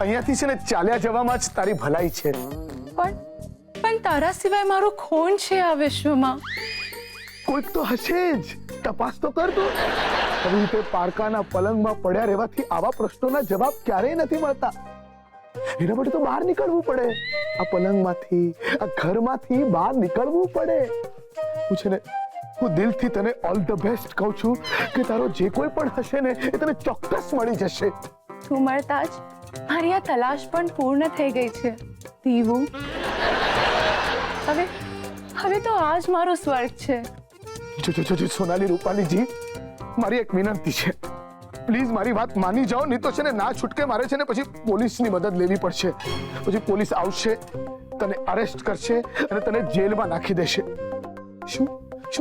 અહીંયાથી છે ને ચાલ્યા જવામાં જ તારી ભલાઈ છે. પણ તારા સિવાય મારો કોણ છે આ વિશ્વમાં? કોઈક તો હશે જ. તપાસ તો કર તું. આવી રીતે પારકાના પલંગમાં પડ્યા રહેવાથી આવા પ્રશ્નોના જવાબ ક્યારેય નથી મળતા. એના માટે તો બહાર નીકળવું પડે. આ પલંગમાંથી, આ ઘરમાંથી બહાર નીકળવું પડે. હું છે ને, હું દિલથી તને ઓલ ધ બેસ્ટ કહું છું કે તારો જે કોઈ પણ હશે ને એ તને ચોક્કસ મળી જશે. તું મળતા જ મારી આ તલાશ પણ પૂર્ણ થઈ ગઈ છે દીવુ. હવે તો આ જ મારો સ્વર્ગ છે. જો સોનાલી રૂપાલીજી, મારી એક વિનંતી છે. પ્લીઝ મારી વાત માની જાઓ, નહીં તો છે ને ના છૂટકે મારે છે ને પછી પોલીસની મદદ લેવી પડશે. પછી પોલીસ આવશે, તને અરેસ્ટ કરશે અને તને જેલમાં નાખી દેશે. શું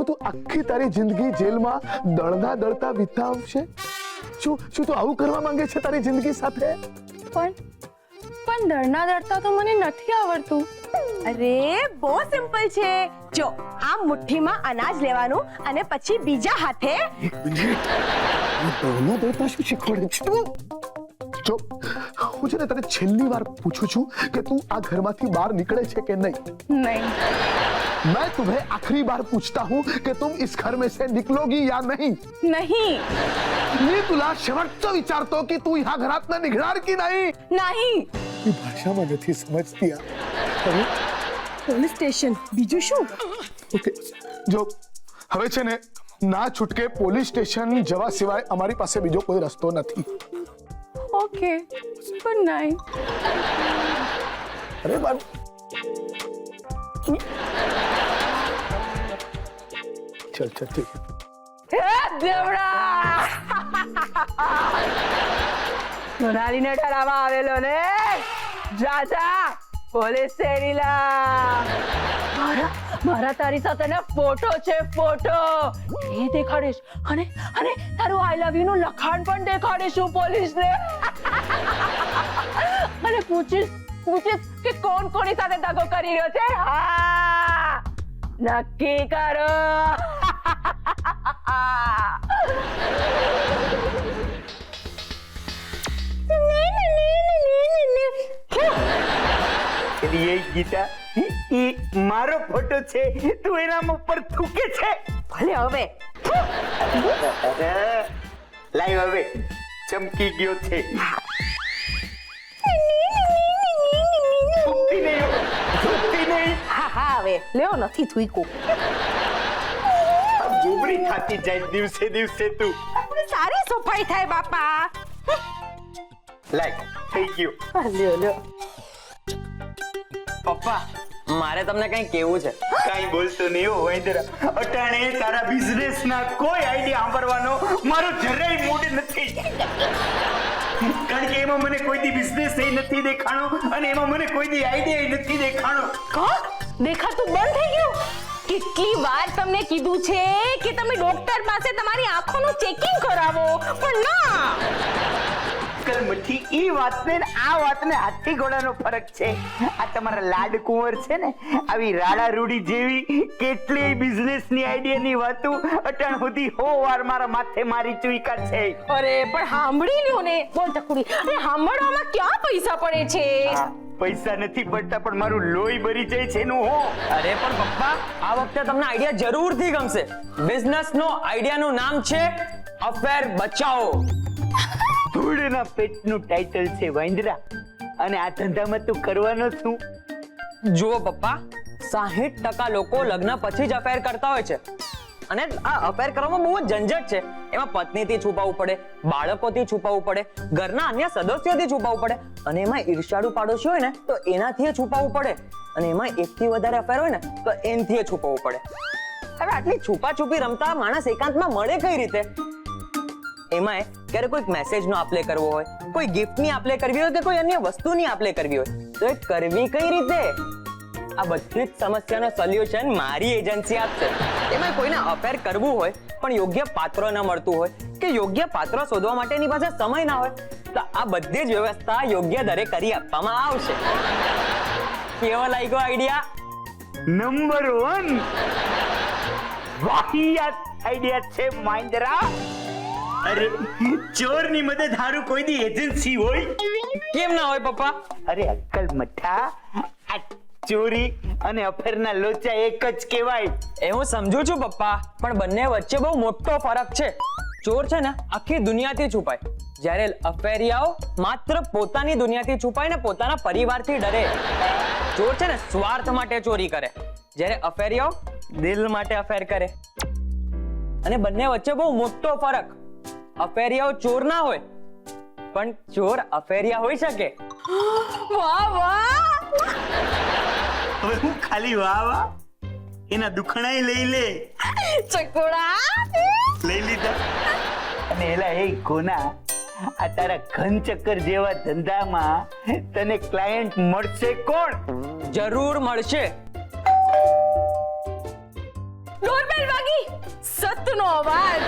તું આખી તારી જિંદગી જેલમાં દળતા વિતાવશે? શું તું આવું કરવા માંગે છે તારી જિંદગી સાથે? પણ દળતા તો મને નથી આવડતું. અરે બહુ સિમ્પલ છે. જો આ મુઠ્ઠીમાં અનાજ લેવાનું અને પછી બીજા હાથે દળતા શું શીખવાડે છે તું? જો હું છે ને તને છેલ્લી વાર પૂછું છું કે તું આ ઘરમાંથી બહાર નીકળે છે કે નહીં? नहीं. मैं तुम्हें आखिरी बार पूछता हूँ कि तुम इस घर में से निकलोगी या नहीं? नहीं. मी तुला शेवटचं विचारतो की तू ह्या घरातनं निघणार की नाही? नहीं. मी भाषाમાં નથી સમજતી. પોલીસ સ્ટેશન, બીજું શું? ઓકે, જો હવે છે ને ના છૂટકે પોલીસ સ્ટેશન જવા સિવાય અમારી પાસે બીજો કોઈ રસ્તો નથી. Okay, good night. અરે બાર चल ठीक है. સોનાલીને ડરાવવા આવેલો ને, જા પોલીસ સ્ટેશનલા. મારા તારી સાથે ને ફોટો છે, ફોટો એ દેખાડીશ અને તારું આઈ લવ યુ નું લખાણ પણ દેખાડીશ હું પોલીસને. અને પૂછીશ કે કોણ કોની સાથે દગો કરી રહ્યો છે. હા, નક્કી કરો. ये गीता ई मारो फोटो છે, તું એના ઉપર થૂકે છે. ભલે હવે લાઈવ હવે ચમકી ગયો છે. થૂકતી નહીં. હા હવે લેવો નથી થૂક્યું. ગોબરી ખાતી જાય દિવસે તું. સારી સફાઈ થાય બાપા. લાઈક થઈ ગયો. લ્યો પપ્પા, મારે તમને કઈ કેવું છે. કાઈ બોલતો નહીં હો વૈદરા. અટાણે તારા બિઝનેસ ના કોઈ આઈડિયા સાંભળવાનો મારો જરાય મૂડ નથી. કારણ કે એમાં મને કોઈ દી બિઝનેસ નથી દેખાણો અને એમાં મને કોઈ દી આઈડિયા નથી દેખાણો. દેખાતું બંધ થઈ ગયું. કેટલી વાર તમને કીધું છે કે તમે ડોક્ટર પાસે તમારી આંખોનું ચેકિંગ કરાવો, પણ ના. મઠી ઈ વાતને ને આ વાતને હાથી ઘોડાનો ફરક છે. આ તમારા લાડ કુંવર છે ને, આવી રાડા રૂડી જેવી કેટલી બિઝનેસની આઈડિયાની વાતો અટાણ સુધી હો વાર મારા માથે મારી ચૂઈકા છે. અરે પણ સાંભળી લ્યો ને. બોલ ચકુડી, અરે સાંભળવામાં ક્યાં પૈસા પડે છે? પૈસા નથી પડતા પણ મારું લોહી ભરી જાય છે નું હો. અરે પણ પપ્પા, આ વખતે તમને આઈડિયા જરૂરથી ગમશે. બિઝનેસનો આઈડિયાનું નામ છે અફેર બચાવો. ધૂળના પેટનું ટાઇટલ છે વાંદરા. અને આ ધંધામાં તું કરવાનો શું? જુઓ પપ્પા, 60% લોકો લગ્ન પછી જ અફેર કરતા હોય છે. અને આ અફેર કરવામાં બહુ જ ઝંઝટ છે. એમાં પત્નીથી છુપાવવું પડે, બાળકોથી છુપાવવું પડે, ઘરના અન્ય સદસ્યોથી છુપાવવું પડે, અને એમાં ઈર્ષાળુ પાડોશી હોય ને તો એનાથી છુપાવવું પડે, અને એમાં એકથી વધારે અફેર હોય ને તો એનથી છુપાવવું પડે. હવે આટલી છુપાછુપી રમતા માણસ એકાંતમાં મળે કઈ રીતે? એમાં ક્યારે કોઈક મેસેજનો આપલે કરવો હોય, કોઈ ગિફ્ટની આપલે કરવી હોય કે કોઈ અન્ય વસ્તુની આપલે કરવી હોય તો એ કરવી કઈ રીતે? આ બધી જ સમસ્યાનો સોલ્યુશન મારી એજન્સી આપશે. એમાં કોઈને અફેર કરવું હોય પણ યોગ્ય પાત્ર ન મળતું હોય કે યોગ્ય પાત્ર શોધવા માટેની પાસે સમય ના હોય તો આ બધી જ વ્યવસ્થા યોગ્ય દરે કરી આપવામાં આવશે. કેવો લાગ્યો આઈડિયા? નંબર 1 વાહિયાત આઈડિયા છે મહેન્દ્રા. અરે ચોરની મદદ હારું કોઈ દી એજન્સી હોય? કેમ ના હોય પપ્પા? અરે અક્કલ મઠા, આ ચોરી અને અફેરના લોચા એક જ કહેવાય. એ હું સમજુ છું પપ્પા, પણ બંને વચ્ચે બહુ મોટો ફરક છે. ચોર છે ને આખી દુનિયાથી છુપાય, જ્યારે અફેરિયાઓ માત્ર પોતાની દુનિયાથી છુપાય ને પોતાના પરિવારથી ડરે. ચોર છે ને સ્વાર્થ માટે ચોરી કરે, જ્યારે અફેરિયાઓ દિલ માટે અફેર કરે. અને બંને વચ્ચે બહુ મોટો ફરક. અફેરિયાઓ ચોર ના હોય, પણ ચોર અફેરિયા હોઈ શકે. વાહ વાહ, હવે હું ખાલી વાહ વાહ, એના દુખણાઈ લઈ લે. ચકોડા લઈ લીધા. અને એલા એ કોના, આ તારા ઘન ચક્કર જેવા ધંધામાં તને ક્લાયન્ટ મળશે કોણ? જરૂર મળશે. ડોરબેલ વાગી, સતનો અવાજ.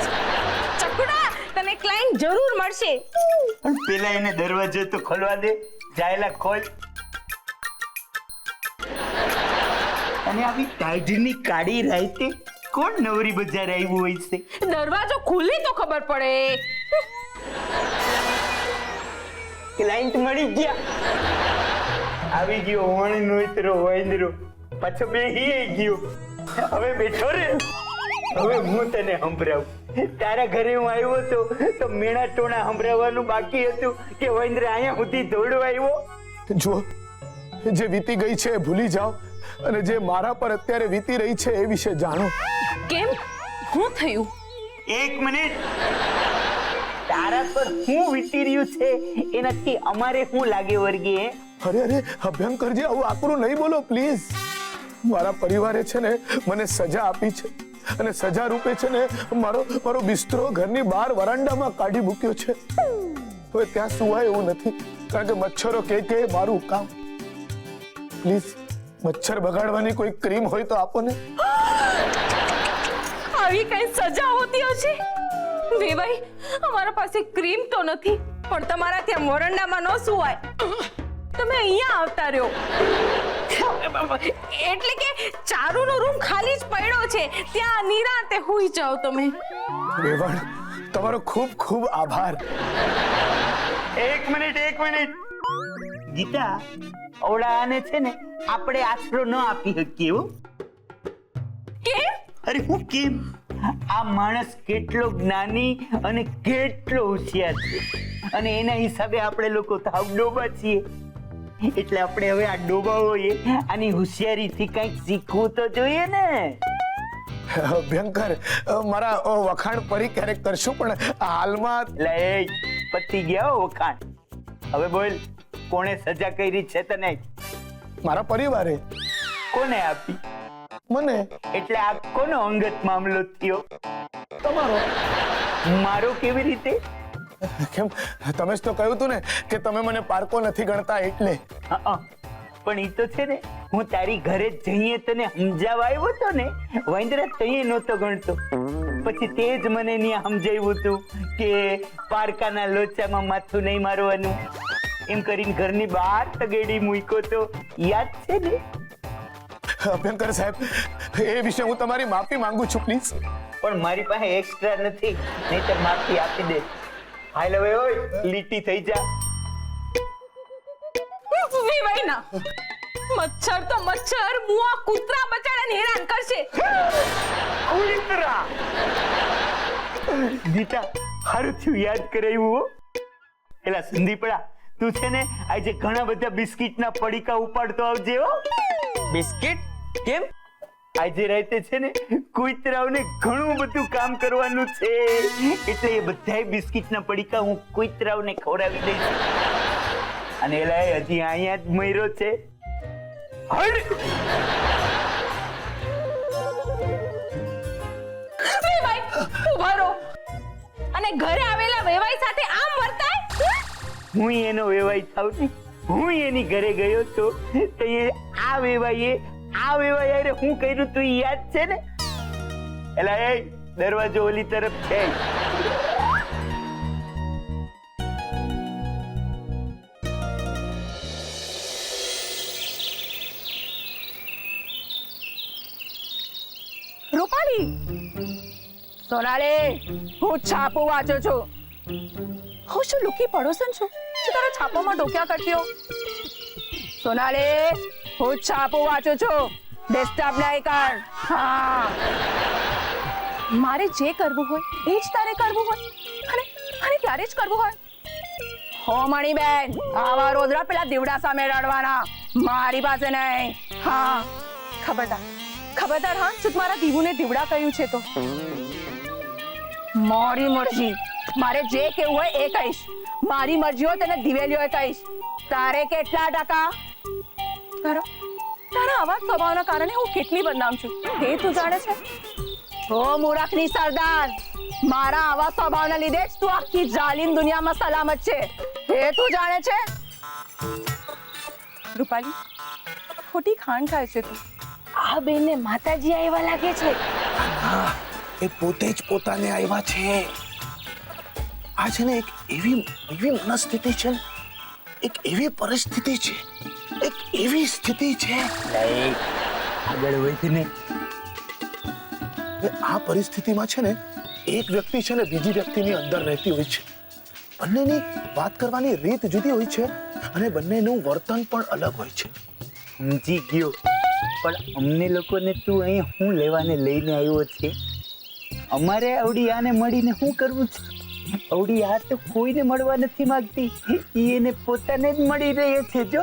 ચકોડા, તને ક્લાયન્ટ જરૂર મળશે. પણ પેલા એને દરવાજો તો ખોલવા દે. જાયલા ખોલ. અને આવી ટાઈડની કાળી રાઈતે કોણ નવરી બજાર આવ્યું હોય છે? દરવાજો ખુલી તો ખબર પડે. ક્લાયન્ટ મળી ગયા. આવી ગયો વણ નોતરો વાંદરો, પાછો બેહી ગયો. હવે બેઠો રે. હવે હું તને સંભળાવું. તારા ઘરે હું આવ્યો તો મેણા ટોણા સંભળાવવાનું બાકી હતું કે વાંદરા અહીંયા સુધી દોડવા આવ્યો? જો જે વીતી ગઈ છે એ ભૂલી જાઓ અને જે મારા પર અત્યારે વીતી રહી છે એ વિશે જાણો. કેમ, શું થયું? એક મિનિટ. તારા પર શું વીતી રહ્યું છે એનાથી અમારે શું લાગે વર્ગી? અરે અરે અભ્યંકરજી, આવું આકરું નહીં બોલો પ્લીઝ. મારા પરિવારે છે ને મને સજા આપી છે અને સજા રૂપે છે ને મારો બિસ્તરો ઘરની બહાર વરાંડામાં કાઢી મૂક્યો છે. હવે ત્યાં સુવાય એવું નથી, કારણ કે મચ્છરો કે મારું કામ. પ્લીઝ મચ્છર બગાડવાની કોઈ ક્રીમ હોય તો આપો ને. આવી કઈ સજા હોતી હશે? વેવાઈ, અમારા પાસે ક્રીમ તો નથી, પણ તમારા ત્યાં મોરંડામાં ન સુવાય. તમે અહીંયા આવતા રહ્યો. એટલે કે ચારુનો રૂમ ખાલી જ પડ્યો છે, ત્યાં નિરાંતે હુઈ જાઓ તમે. વેવાણ, તમારો ખૂબ ખૂબ આભાર. એક મિનિટ. ગીતા, ઓળાને છે ને આપણે આશરો ન આપી શકીએ હો. કેમ? અરે હું કેમ? આ માણસ કેટલો જ્ઞાની અને કેટલો હોશિયાર છે, અને એના હિસાબે આપણે લોકો થાવ ડોબા છીએ. એટલે આપણે હવે આ ડોબાઓએ આની હોશિયારીથી કંઈક શીખવું તો જોઈએ ને. ભયંકર, મારા વખાણ ફરી ક્યારેક કરશું, પણ હાલમાં લે પતી ગયા હો વખાણ. હવે બોલ, કોણે સજા કરી છે તને? મારા પરિવારે. કોને આપી? મને. એટલે આ કોનો અંગત મામલો થયો? તમારો. મારો કેવી રીતે? કેમ, તમે જ તો કહ્યું હતું ને કે તમે મને પારકો નથી ગણતા એટલે. પણ ઈ તો છે ને, હું તારી ઘરે જઈએ તને સમજાવવા આવ્યો તો ને, વાંદરા તઈએ નહોતો ગણતો. પછી તે જ મને ત્યાં સમજાવ્યું હતું કે પારકાના લોચામાં માથું નહીં મારવાનું, એમ કરીને ઘરની બહાર તગેડી મૂક્યો તો યાદ છે ને? અભ્યંકર સાહેબ, એ વિશે હું તમારી માફી માંગુ છું પ્લીઝ. પણ મારી પાસે એક્સ્ટ્રા નથી, નહીતર માફી આપી દે. હાલ હવે ઓય લીટી થઈ જા. વેવાઈ ના, મચ્છર તો મચ્છર મુઆ કૂતરા બચારાને હેરાન કરશે. કુતરા! ગીતા, હારું થયું યાદ કરાવ્યું હો. એલા સંદીપડા, તું છે ને આજે ઘણા બધા બિસ્કિટના પડીકા ઉપાડતો આવજે હો. બિસ્કિટ? કેમ? આજે રાતે છે ને કુતરાઓને ઘણું બધું કામ કરવાનું છે, એટલે એ બધાય બિસ્કિટના પડીકા હું કુતરાઓને ખવડાવી દઈશ. અને એલા હજી અહીંયા જ મર્યો છે. હડ! વેવાઈ, ઉભા રહો. અને ઘરે આવેલા વેવાઈ સાથે આમ વર્તાય? હું એનો વેવાઈ થાવ ને, હું એની ઘરે ગયો તો આ વેવાઈએ અરે હું કર્યું તું યાદ છે ને? એલા એ દરવાજો ઓલી તરફ છે. રૂપાલી, સોનાલી હું છાપું વાંચું છું. હું શું લુકી પડોશન છું જે તારા છાપામાં ડોક્યા કરતી હો? સોનાલી હું છાપું વાંચું છું, ડિસ્ટર્બ નહીં કર. હા, મારે જે કરવું હોય એ જ તારે કરવું હોય અને ત્યારે જ કરવું હોય. હો મણીબેન, આવા રોદરા પેલા દીવડા સામે રડવાના, મારી પાસે નહીં. હા, ખબરદાર હા, જો મારા દીવુને દીવડા કહ્યું છે તો મારી મરજી. મારે જે કેવું હોય એ કહીશ. મારી મરજી હોય તને દિવેલીઓ કહીશ. તારે કેટલા ટકા? તારા આવા સ્વભાવના કારણે હું કેટલી બદનામ છું એ તું જાણે છે? ઓ મૂરખની સરદાર, મારા આવા સ્વભાવના લીધે જ તું આખી જાલિમ દુનિયામાં સલામત છે એ તું જાણે છે? રૂપાલી, ખોટી ખાંડ ખાય છે તું. આ બેનને માતાજી આવ્યા લાગે છે. એ પોતે જ પોતાને આવ્યા છે. આ છે ને એક એવી મનસ્થિતિ છે, એક એવી પરિસ્થિતિ છે, એક એવી સ્થિતિ છે. આગળ હોય ને આ પરિસ્થિતિમાં છે ને એક વ્યક્તિ છે ને બીજી વ્યક્તિની અંદર રહેતી હોય છે. બંનેની વાત કરવાની રીત જુદી હોય છે અને બંનેનું વર્તન પણ અલગ હોય છે. સમજી ગયો, પણ અમને લોકોને તું અહીં હું લેવાને લઈને આવ્યો છે? અમારે અવડી આને મળીને શું કરવું છે? અવડી આ તો કોઈને મળવા નથી માંગતી, એને પોતાને જ મળી રહે છે. જો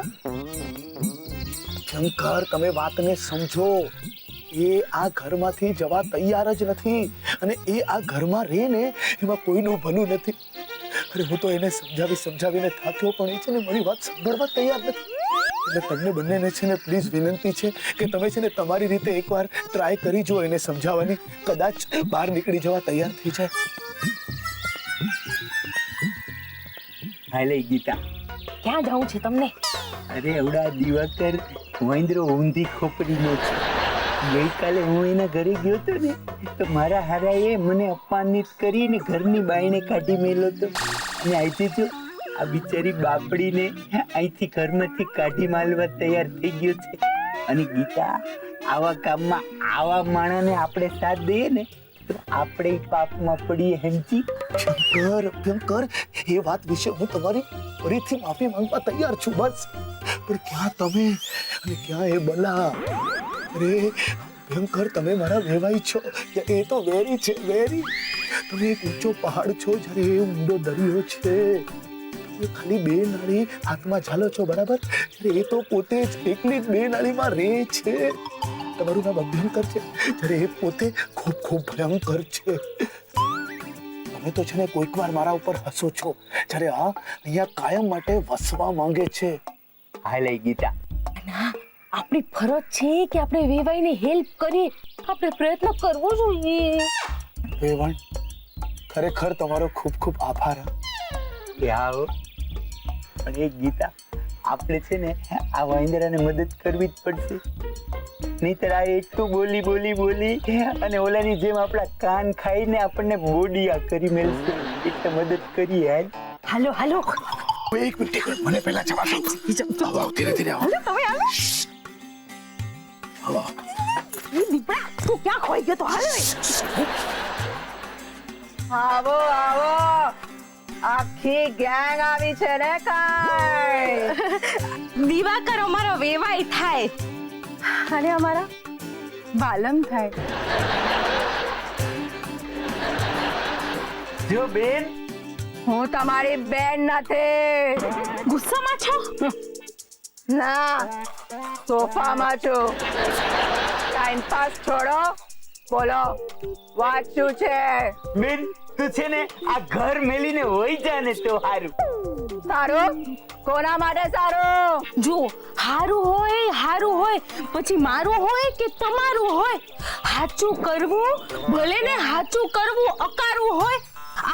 શંકર, તમે વાતને સમજો. એ આ ઘરમાંથી જવા તૈયાર જ નથી અને એ આ ઘરમાં રહે ને એમાં કોઈનું ભલું નથી. અરે હું તો એને સમજાવીને થાક્યો, પણ એ છે ને મારી વાત સાંભળવા તૈયાર નથી. એટલે તમને બંનેને છે ને પ્લીઝ વિનંતી છે કે તમે છે ને તમારી રીતે એકવાર ટ્રાય કરી જુઓ એને સમજાવવાની. કદાચ બહાર નીકળી જવા તૈયાર થઈ જાય. હાલે ગીતા, ક્યાં જવું છે તમને? અરે અવડા દિવાકર મહેન્દ્ર ઊંધી ખોપડીનો છે. ગઈકાલે હું એના ઘરે ગયો હતો ને તો મારા હારાએ મને અપમાનિત કરીને ઘરની બાયણે કાઢી મેલો હતો. અને અહીંથી જો આ બિચારી બાપડીને અહીંથી ઘરમાંથી કાઢી માલવા તૈયાર થઈ ગયો છે. અને ગીતા, આવા કામમાં આવા માણસને આપણે સાથ દઈએ ને તો આપણે પાપમાં પડીએ. સમજી? અભ્યંકર, એ વાત વિશે હું તમારી ફરીથી માફી માંગવા તૈયાર છું. બસ, પણ ક્યાં તમે અને ક્યાં એ બલા? અરે ભયંકર, તમે મારા વેવાઈ છો, એ તો વેરી છે, વેરી. તમે એક ઊંચો પહાડ છો, જ્યારે એ ઊંડો દરિયો છે. તમે ખાલી બે નાળી હાથમાં ઝાલો છો, બરાબર? જ્યારે એ તો પોતે જ એકલી જ બે નાળીમાં રહે છે. તમારું નામ અભ્યંકર છે, જ્યારે એ પોતે ખૂબ ખૂબ ભયંકર છે. તમે તો છે ને કોઈક વાર મારા ઉપર હસો છો, જ્યારે આ અહીંયા કાયમ માટે વસવા માંગે છે. હાલે ગીતા, આપણી ફરજ છે કે આપણે વેવાઈને હેલ્પ કરીએ. આપણે પ્રયત્ન કરવો જોઈએ. વેવાણ, ખરેખર તમારો ખૂબ ખૂબ આભાર. કે આવો. અને એક ગીતા, આપણે છે ને આ વાંદરાને મદદ કરવી જ પડશે, નહીતર આ એટલું બોલી અને ઓલાની જેમ આપણા કાન ખાઈને આપણને બોડિયા કરી મેલશે. એટલે મદદ કરીએ. હાલો હાલો, એક મિનિટ, મને પહેલા જવા દો. આવો, ધીરે ધીરે આવો. તમે હાલો. આવો. એ દીપડા, તું ક્યાં ખોઈ ગયો તો? હાલો. આવો આવો, આખી ગેંગ આવી છે ને. કાઈ દિવાકર અમારો વેવાઈ થાય અને અમારા બાલમ થાય. જો બેન, હું તમારી બેન નથી. ગુસ્સામાં છો? ના, સોફામાં છું. ટાઈમ પાસ છોડો, બોલો વાંચ્યું છે. બેન તું છે ને આ ઘર મેલીને વહી જા ને તો સારું. સારું? કોના માટે સારું? જો હારું હોય પછી મારું હોય કે તમારું હોય, હાચું કરવું ભલે ને હાચું કરવું અકારું હોય,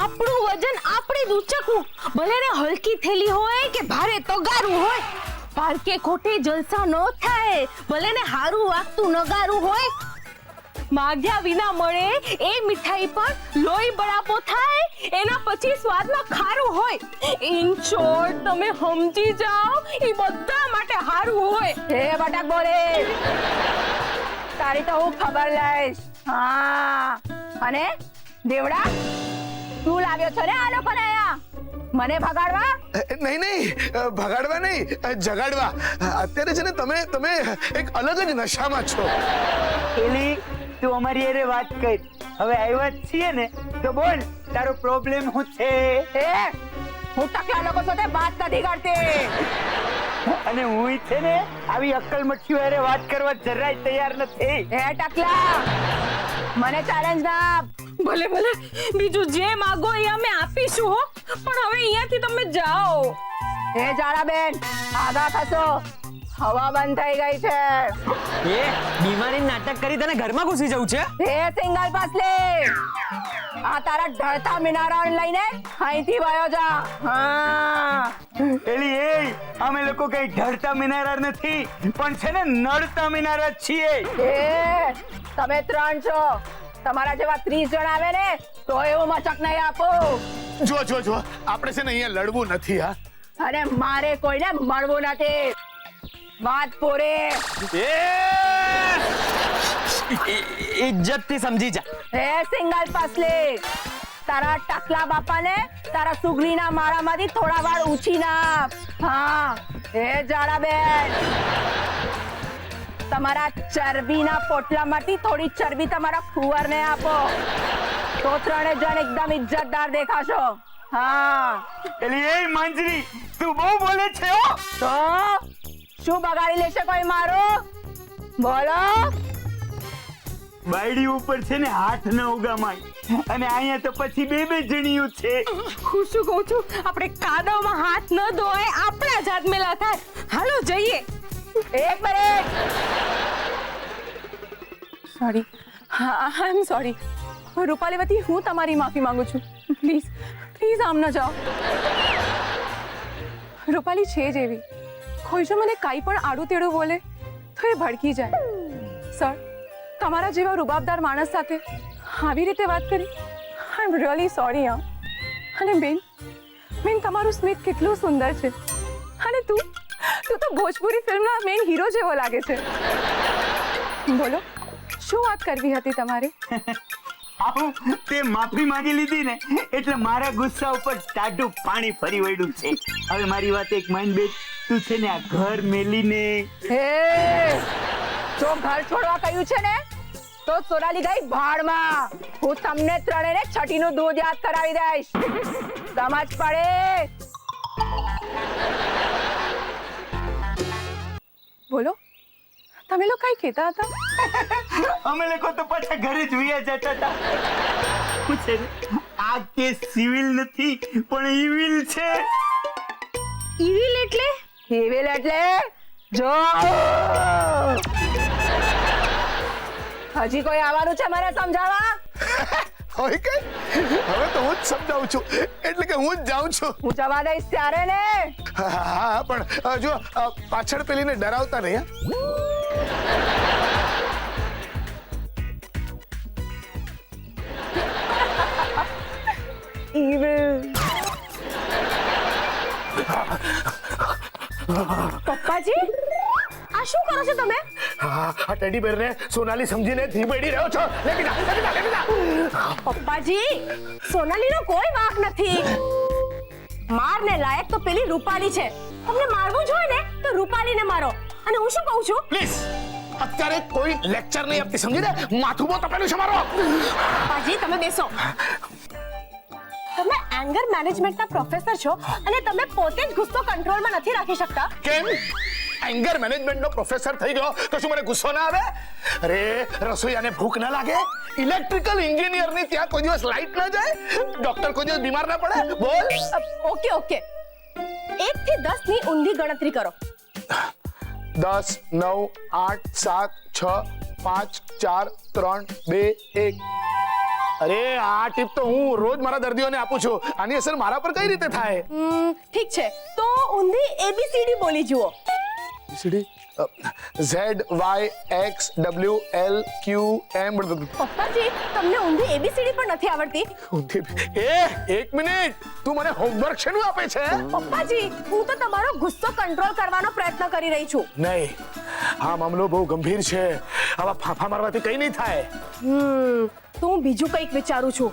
આપણું વજન આપણે જ ઉચકવું, ભલે ને હલકી થેલી હોય કે ભારે તગારું હોય. પારકે ખોટે જલસા ન થાય, ભલે ને હારું વાગતું નગારું હોય. માગ્યા વિના મળે એ મીઠાઈ પણ લોહી બળાપો થાય, એના પછી સ્વાદમાં ખારું હોય. ઇન શોર્ટ, તમે સમજી જાઓ, એ બધા માટે હારું હોય. હે બટક બોલે, તારી તો હું ખબર લઈશ. હા, અને દેવડા તું લાવ્યો છો ને આ લોકોને અહીંયા મને ભગાડવા? નહીં ભગાડવા નહીં, જગાડવા. અત્યારે છે ને તમે એક અલગ જ નશામાં છો. એલી તું અમારી હારે વાત કર. હવે આવ્યા જ છીએ ને તો બોલ તારો પ્રોબ્લેમ શું છે? હું ટકલા લોકો સાથે વાત નથી કરતી. અને હું છે ને આવી અક્કલ મઠ્ઠીઓ હારે વાત કરવા જરાય તૈયાર નથી. ટકલા મને ચેલેન્જ ના આપ. ભલે ભલે બીજું જે માંગો એ અમે આપીશું હો, પણ હવે અહીંયાથી તમે જાઓ. જાડાબેન આગા ખસો, હવા બંધ થઈ ગઈ છે. બીમારી નાટક કરી તને ઘરમાં ઘૂસી જવું છે? સિંગલ પાસલે આ તારા ઢળતા મિનારા લઈને અહીંથી વયો જા. હા એલી એ અમે લોકો કઈ ઢળતા મિનારા નથી, પણ છે ને નડતા મિનારા છીએ. તમે 3 છો, તમારા જેવા 30 જણ આવે ને તો એવું મચક નહીં આપું. જો આપણે છે ને અહીંયા લડવું નથી. હા, અને મારે કોઈને મળવું નથી. વાત પૂરી. ઇજ્જત થી સમજી જા. સિંગલ પાસલે તારા ટકલા બાપાને તારા સુગરીના માળામાંથી થોડા વાર ઊંચી નાપ. હા જાડાબેન તમારા ચરબીના પોટલામાંથી થોડી ચરબી તમારા કુંવરને આપો તો 3 જણ એકદમ ઇજ્જતદાર દેખાશો. હા એલી એ માંજરી તું બહુ બોલે છે હો. તો શું બગાડી લેશે કોઈ મારું? બોલો. બાયડી ઉપર છે ને હાથ ન ઉગામાય, અને અહીંયા તો પછી બે જણીયું છે. હું શું કહું છું, આપણે કાદવમાં હાથ ન ધોવાય, આપણા જ હાથ મેલા થાય. હાલો જઈએ. એક minute. Sorry, I am sorry. રૂપાલીવતી, હું તમારી માફી માંગુ છું. પ્લીઝ આમ ન જાઓ. રૂપાલી છે જ એવી, કોઈ જો મને કાંઈ પણ આડું તેડું બોલે તો એ ભડકી જાય. સર, તમારા જેવા રૂબાબદાર માણસ સાથે આવી રીતે વાત કરી, આઈ એમ રિયલી સોરી. અને બેન તમારું સ્મિત કેટલું સુંદર છે. અને તું તો ભોજપુરી ફિલ્મના મેઇન હીરો જેવો લાગે છે. બોલો, શું વાત કરવી હતી તમારે? આવું તે માફી માંગી લીધી ને એટલે મારા ગુસ્સા ઉપર ટાઢું પાણી ફરી વળ્યું છે. હવે મારી વાત એક માઇન્ડ બેટ, તું છે ને આ ઘર મેલીને જો ઘર છોડવા કહ્યું છે ને તો સોનાલી ગઈ ભાડમાં. હું તમને 3ને છઠ્ઠીનું દૂધ યાદ કરાવી દઈશ. સમજ પડે? બોલો, તમે લોકો કઈ કહેતા હતા? અમે લોકો તો પાછા ઘરે જ વયા જતા હતા. હું છે ને આ કેસ સિવિલ નથી પણ ઇવિલ છે. ઈવિલ એટલે? ઇવિલ એટલે જો હજી કોઈ આવવાનું છે મને સમજાવવા? હવે તો હું જ સમજાવું છું, એટલે કે હું જ જાઉં છું. હું જવા દઈશ ત્યારે ને. હા, પણ જો પાછળ પેલીને ડરાવતા નહીં. ઇવિલ. પપ્પાજી, આ શું કરો છો તમે? આ ટેડી બેર ને સોનાલી સમજીને ધીબેડી રહ્યો છો. લેતી જા. પપ્પાજી, સોનાલીનો કોઈ વાંક નથી. મારને લાયક તો પેલી રૂપાલી છે. તમને મારવું જોઈએ ને તો રૂપાલીને મારો. અને હું શું કહું છું, પ્લીઝ અત્યારે કોઈ લેક્ચર નહીં આપતી, સમજી ને? માથું બહુ તપેલું છે મારો. પપ્પાજી તમે બેસો. તમે એંગર મેનેજમેન્ટના પ્રોફેસર છો અને તમે પોતે જ ગુસ્સો કંટ્રોલમાં નથી રાખી શકતા. કેમ? એંગર મેનેજમેન્ટનો પ્રોફેસર થઈ ગયો તો શું મને ગુસ્સો ના આવે? અરે રસોઈયાને ભૂખ ના લાગે? ઇલેક્ટ્રિકલ એન્જિનિયરની ત્યાં કોઈ દિવસ લાઈટ ના જાય? ડોક્ટર કોઈ દિવસ બીમાર ના પડે? બોલ. ઓકે 1 થી 10 ની ઊંધી ગણતરી કરો. 10, 9, 8, 7, 6, 5, 4, 3, 2, 1. અરે આ ટીપ તો હું રોજ મારા દર્દીઓને આપું છું. આની અસર મારા પર કઈ રીતે થાય? ઠીક છે, તો ઊંધી ABCD બોલી જુઓ. Z, Y, X, W, L, Q, M. પપ્પાજી, તમને ઊંધી ABCD પણ નથી આવડતી? એક મિનિટ, તું મને હોમવર્ક શેનું આપે છે? પપ્પાજી, હું તો તમારો ગુસ્સો કંટ્રોલ કરવાનો પ્રયત્ન કરી રહી છું. નહીં, આ મામલો બહુ ગંભીર છે. આવા ફાંફા મારવાથી કઈ નહીં થાય. તો હું બીજું કંઈક વિચારું છું.